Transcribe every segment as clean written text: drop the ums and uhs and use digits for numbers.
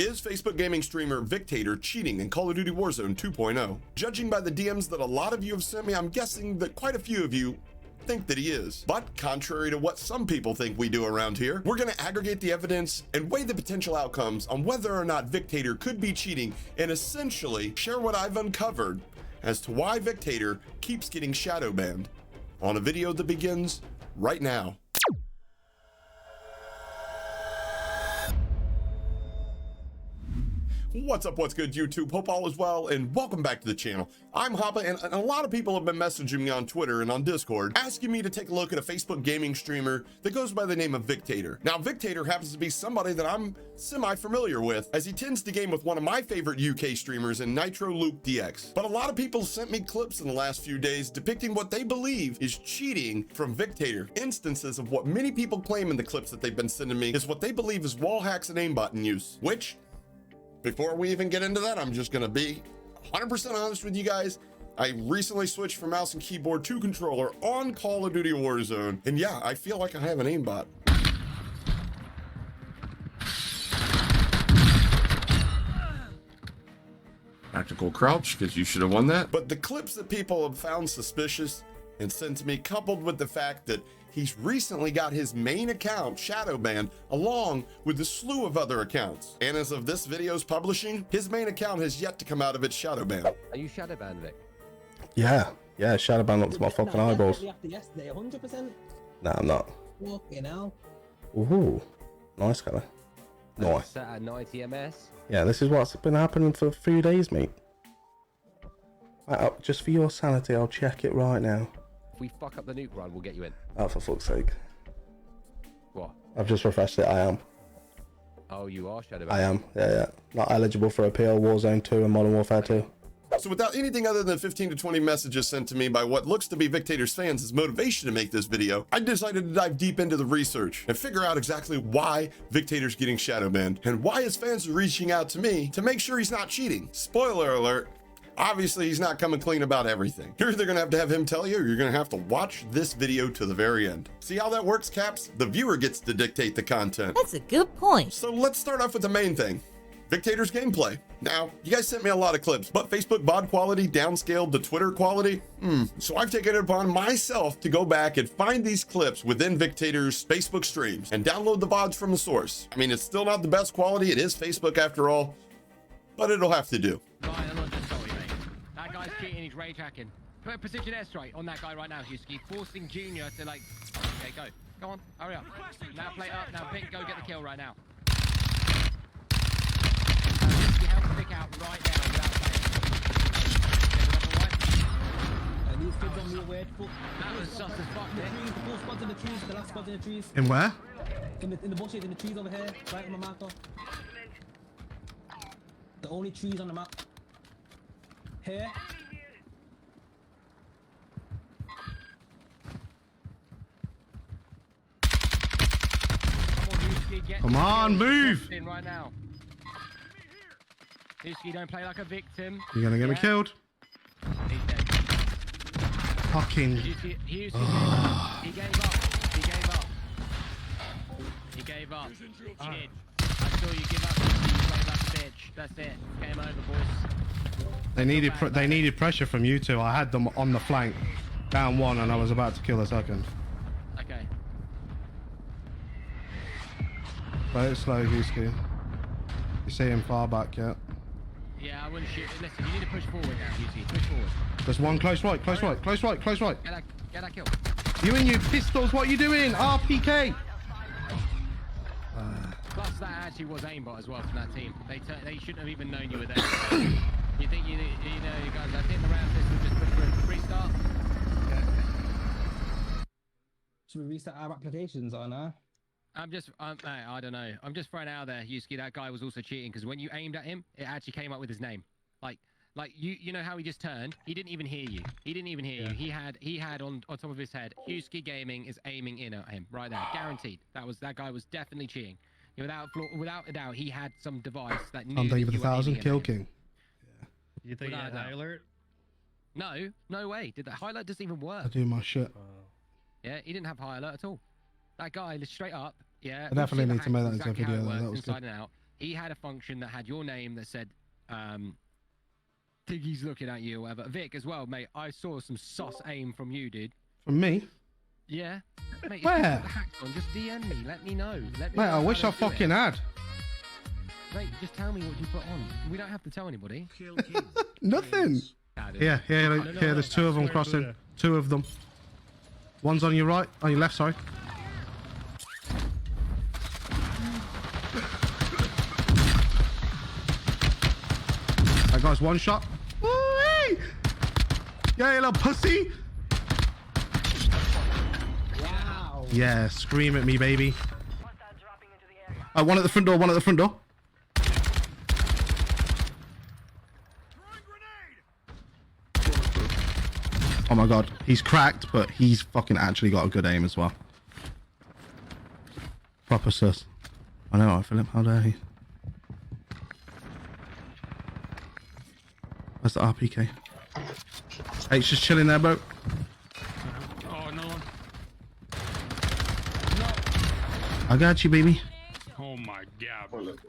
Is Facebook gaming streamer Viktator cheating in Call of Duty Warzone 2.0? Judging by the DMs that a lot of you have sent me, I'm guessing that quite a few of you think that he is. But contrary to what some people think we do around here, we're going to aggregate the evidence and weigh the potential outcomes on whether or not Viktator could be cheating, and essentially share what I've uncovered as to why Viktator keeps getting shadow banned on a video that begins right now. What's up, what's good, YouTube? Hope all is well, and welcome back to the channel. I'm Hapa, and a lot of people have been messaging me on Twitter and on Discord asking me to take a look at a Facebook gaming streamer that goes by the name of Viktator. Now, Viktator happens to be somebody that I'm semi-familiar with, as he tends to game with one of my favorite UK streamers in Nitro Luke DX. But a lot of people sent me clips in the last few days depicting what they believe is cheating from Viktator. Instances of what many people claim in the clips that they've been sending me is what they believe is wall hacks and aimbot in use, which, before we even get into that, I'm just gonna be 100% honest with you guys. I recently switched from mouse and keyboard to controller on Call of Duty Warzone, and yeah, I feel like I have an aimbot. Tactical crouch, because you should have won that. But the clips that people have found suspicious and sent to me, coupled with the fact that he's recently got his main account shadow banned along with a slew of other accounts. And as of this video's publishing, his main account has yet to come out of its shadow ban. Are you shadow banned, Vic? Yeah, Shadowbanned looks my fucking eyeballs. After yesterday, 100%. Nah, I'm not. Fucking hell. Ooh, nice colour. Nice. Set at 90 ms. Yeah, this is what's been happening for a few days, mate. Just for your sanity, I'll check it right now. If we fuck up the nuke run, we'll get you in. Oh, for fuck's sake. What? I've just refreshed it, I am. Oh, you are shadow banned? I am, yeah. Not eligible for appeal, Warzone 2 and Modern Warfare 2. So without anything other than 15 to 20 messages sent to me by what looks to be Viktator's fans as motivation to make this video, I decided to dive deep into the research and figure out exactly why Viktator's getting shadow banned and why his fans are reaching out to me to make sure he's not cheating. Spoiler alert, obviously he's not coming clean about everything. You're either gonna have him tell you, or you're gonna have to watch this video to the very end. See how that works, Caps? The viewer gets to dictate the content. That's a good point. So let's start off with the main thing. Viktator's gameplay. Now, you guys sent me a lot of clips, but Facebook VOD quality downscaled to Twitter quality. So I've taken it upon myself to go back and find these clips within Viktator's Facebook streams and download the VODs from the source. I mean, it's still not the best quality. It is Facebook after all, but it'll have to do. I'm not just sorry, mate. That guy's cheating, he's rage hacking. Put a precision airstrike on that guy right now, Husky. Forcing Junior to like, okay, go. Go on, hurry up. Now play up, now Pink, go get the kill right now. Help Vic out right now without playing. These kids on me weird. That was sus as fuck, The four squads in the trees, the last squad's in the trees. In where? In the bushes, in the trees over here, right on my marker. The only trees on the map. Here. Come on, Husky, get Come on, move! in right now. Husky, don't play like a victim. You're gonna get me killed. He's dead. Fucking. Husky he gave up. He gave up. He gave up. He did. I saw you give up. You played like a bitch. That's it. Game over, boys. They needed pressure from you two. I had them on the flank, down one, and I was about to kill the second. Okay. Play it slow, Husky. You see him far back yet? Yeah, I wouldn't shoot. Listen, you need to push forward now, Husky. Push forward. There's one close right, close right, close right, close right. Get that kill. You and you pistols, what are you doing? RPK! Plus, that actually was aimbot as well from that team. They shouldn't have even known you were there. You think you know, you guys? I think the round system just put for a restart. Should we restart our applications or no? I don't know. I'm just throwing out there, Husky. That guy was also cheating because when you aimed at him, it actually came up with his name. Like you know how he just turned? He didn't even hear you. He didn't even hear you. He had on top of his head, Husky Gaming is aiming in at him right there, guaranteed. That guy was definitely cheating. Without a doubt, he had some device that knew. I'm thinking that of the 1,000 kill him. king. Yeah. You think he had high alert? No way. Did that highlight doesn't even work? I do my shit. Yeah, he didn't have high alert at all. That guy, straight up, yeah. I definitely need to make that into a exactly how video, it though. works That was inside and out. He had a function that had your name that said, Tiggy's looking at you or whatever. Vic as well, mate. I saw some sus aim from you, dude. From me? Yeah. Mate, Where? if you put the hacks on, just DM me. Let me know. Let me Mate, know I wish how I to do fucking it. had. Mate, just tell me what you put on. We don't have to tell anybody. Nothing. Yeah, there's two of them crossing. Two of them. One's on your right, on your left, sorry. That guy's one shot. Woo-wee! Yeah, you little pussy. Wow. Yeah, scream at me, baby. One at the front door, one at the front door. Oh my god, he's cracked, but he's fucking actually got a good aim as well. Proper sus. I know, Philip, how dare he? Where's the RPK? Hey, it's just chilling there, bro. Oh, no one. I got you, baby. Oh my god.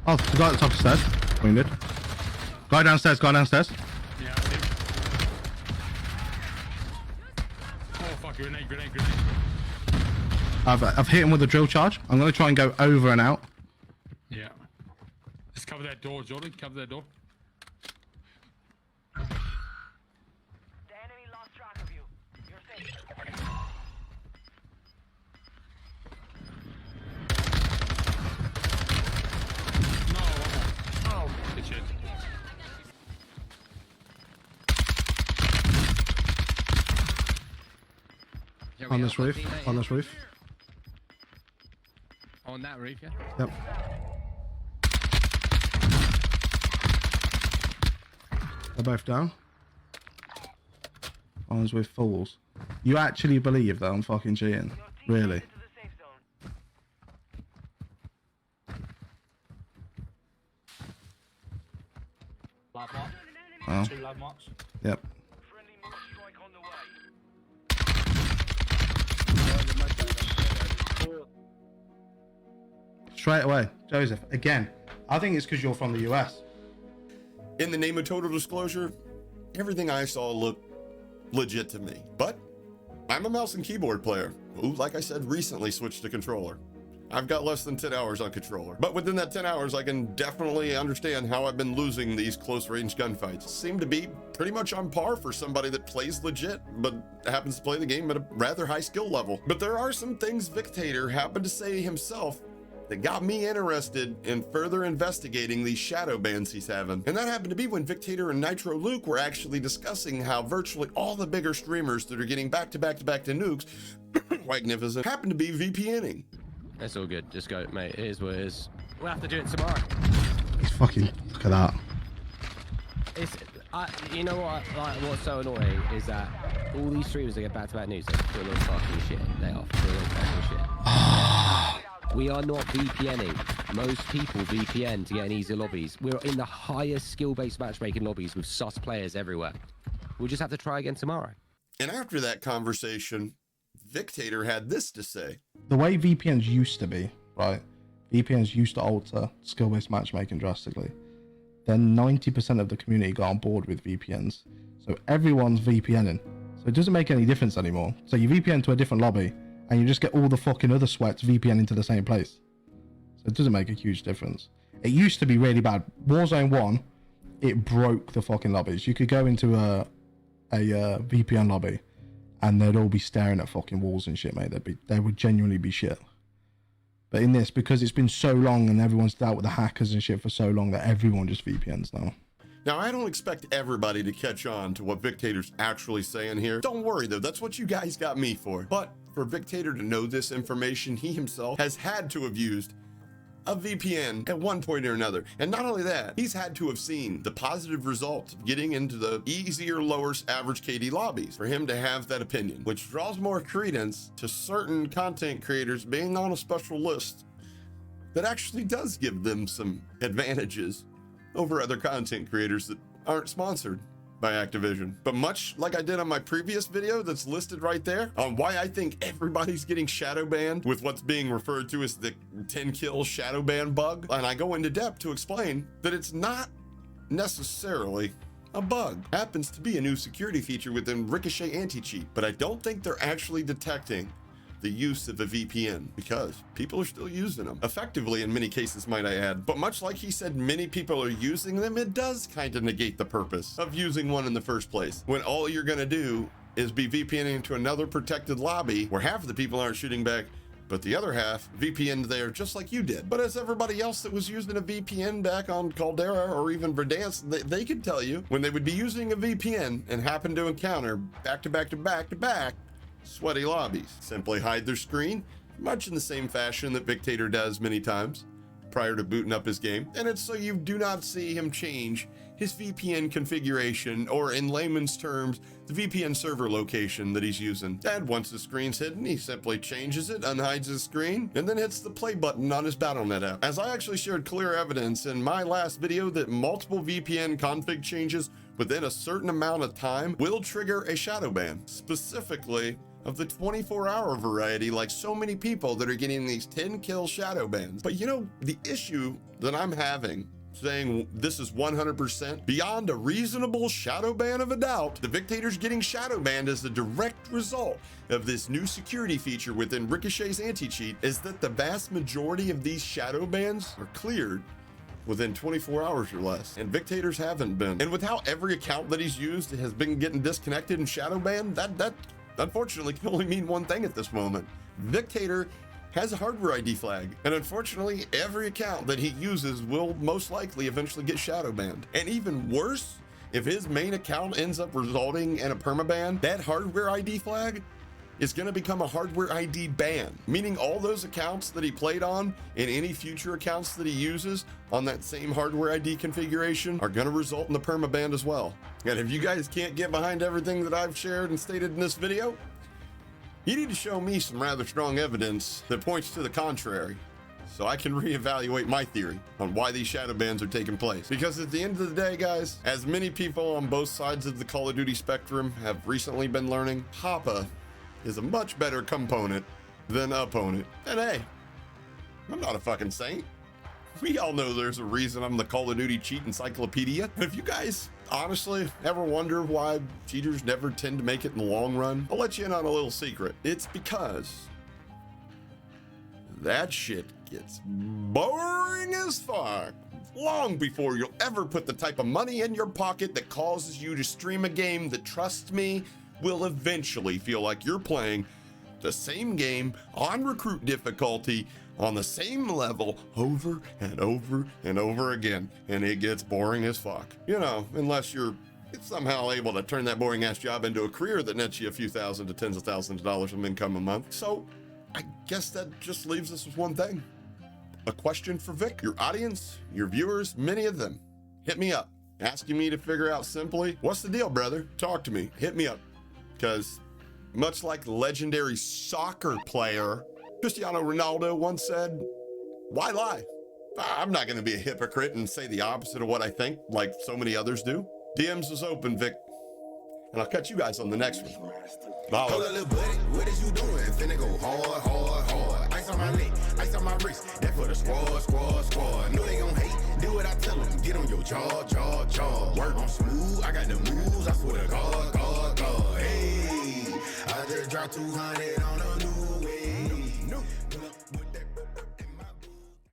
Oh, the guy at the top of the stairs. Wounded. Guy downstairs, guy downstairs. Yeah. Oh fuck, grenade. I've hit him with a drill charge. I'm going to try and go over and out. Yeah. Just cover that door, Jordan. Cover that door. The enemy lost track of you. You're safe. No, one more. Oh, good shit. Shall On we this help our roof. teammate? On this roof. On that roof, yeah? Yep. They're both down. One's with fools. You actually believe that I'm fucking cheating? Really? To the safe zone. Last mark. Oh, 2 lab marks. yep. Friendly mortar strike on the way. Straight away. Joseph, again, I think it's because you're from the US. In the name of total disclosure, everything I saw looked legit to me. But I'm a mouse and keyboard player who, like I said, recently switched to controller. I've got less than 10 hours on controller, but within that 10 hours, I can definitely understand how I've been losing these close range gunfights. Seem to be pretty much on par for somebody that plays legit, but happens to play the game at a rather high skill level. But there are some things Viktator happened to say himself that got me interested in further investigating these shadow bans he's having. And that happened to be when Viktator and Nitro Luke were actually discussing how virtually all the bigger streamers that are getting back to nukes, magnificent, happen to be VPNing. It's all good. Just go, mate. It is what it is. We'll have to do it tomorrow. He's fucking, look at that. It's, you know what? Like, what's so annoying is that all these streamers that get back-to-back news, they're full of fucking shit. They are full of fucking shit. We are not VPNing. Most people VPN to get in easy lobbies. We're in the highest skill-based matchmaking lobbies with sus players everywhere. We'll just have to try again tomorrow. And after that conversation, Viktator had this to say. The way VPNs used to be, right? VPNs used to alter skill-based matchmaking drastically. Then 90% of the community got on board with VPNs. So everyone's VPNing. So it doesn't make any difference anymore. So you VPN to a different lobby, and you just get all the fucking other sweats VPN into the same place. So it doesn't make a huge difference. It used to be really bad. Warzone 1, it broke the fucking lobbies. You could go into a VPN lobby, and they'd all be staring at fucking walls and shit, mate. They would genuinely be shit. But in this, because it's been so long and everyone's dealt with the hackers and shit for so long, that everyone just VPNs now. Now, I don't expect everybody to catch on to what Viktator's actually saying here. Don't worry, though. That's what you guys got me for. But for Viktator to know this information, he himself has had to have used a VPN at one point or another. And not only that, he's had to have seen the positive results of getting into the easier, lower average KD lobbies for him to have that opinion, which draws more credence to certain content creators being on a special list that actually does give them some advantages over other content creators that aren't sponsored by Activision. But much like I did on my previous video that's listed right there on why I think everybody's getting shadow banned with what's being referred to as the 10 kill shadow ban bug, and I go into depth to explain that it's not necessarily a bug. Happens to be a new security feature within Ricochet anti-cheat, but I don't think they're actually detecting the use of a VPN because people are still using them effectively in many cases, might I add. But much like he said many people are using them, it does kind of negate the purpose of using one in the first place when all you're gonna do is be VPNing to another protected lobby where half of the people aren't shooting back, but the other half VPN'd there just like you did. But as everybody else that was using a VPN back on Caldera or even Verdansk, they could tell you when they would be using a VPN and happen to encounter back to back sweaty lobbies. Simply hide their screen, much in the same fashion that Viktator does many times prior to booting up his game. And it's so you do not see him change his VPN configuration, or in layman's terms, the VPN server location that he's using. And once the screen's hidden, he simply changes it, unhides his screen, and then hits the play button on his Battle.net app. As I actually shared clear evidence in my last video that multiple VPN config changes within a certain amount of time will trigger a shadow ban, specifically of the 24-hour variety, like so many people that are getting these 10 kill shadow bans. But you know, the issue that I'm having saying this is 100% beyond a reasonable shadow ban of a doubt, the Viktator's getting shadow banned as a direct result of this new security feature within Ricochet's anti-cheat, is that the vast majority of these shadow bans are cleared within 24 hours or less, and Viktator's haven't been. And with how every account that he's used has been getting disconnected and shadow banned, that unfortunately can only mean one thing at this moment. Viktator has a hardware ID flag, and unfortunately every account that he uses will most likely eventually get shadow banned. And even worse, if his main account ends up resulting in a permaban, that hardware ID flag is going to become a hardware ID ban, meaning all those accounts that he played on and any future accounts that he uses on that same hardware ID configuration are going to result in the permaban as well. And if you guys can't get behind everything that I've shared and stated in this video, you need to show me some rather strong evidence that points to the contrary, so I can reevaluate my theory on why these shadow bans are taking place. Because at the end of the day, guys, as many people on both sides of the Call of Duty spectrum have recently been learning, Hapa is a much better component than opponent. And hey, I'm not a fucking saint. We all know there's a reason I'm the Call of Duty cheat encyclopedia. If you guys honestly ever wonder why cheaters never tend to make it in the long run, I'll let you in on a little secret. It's because that shit gets boring as fuck long before you'll ever put the type of money in your pocket that causes you to stream a game that, trust me, will eventually feel like you're playing the same game on recruit difficulty on the same level over and over and over again, and it gets boring as fuck. You know, unless you're somehow able to turn that boring ass job into a career that nets you a few thousand to tens of thousands of dollars of income a month. So I guess that just leaves us with one thing. A question for Vic, your audience, your viewers, many of them. Hit me up, asking me to figure out simply, what's the deal, brother? Talk to me, hit me up. Because much like legendary soccer player Cristiano Ronaldo once said, why lie? I'm not going to be a hypocrite and say the opposite of what I think like so many others do. DMs is open, Vic. And I'll catch you guys on the next one. Hold up, little buddy, what is you doing? Finna go hard, hard, hard. Ice on my neck, ice on my wrist. That for the squad. Know they gon' hate, do what I tell them. Get on your jaw. Work on smooth, I got the moves. I swear to God. Hey, I just dropped 200 on a new way.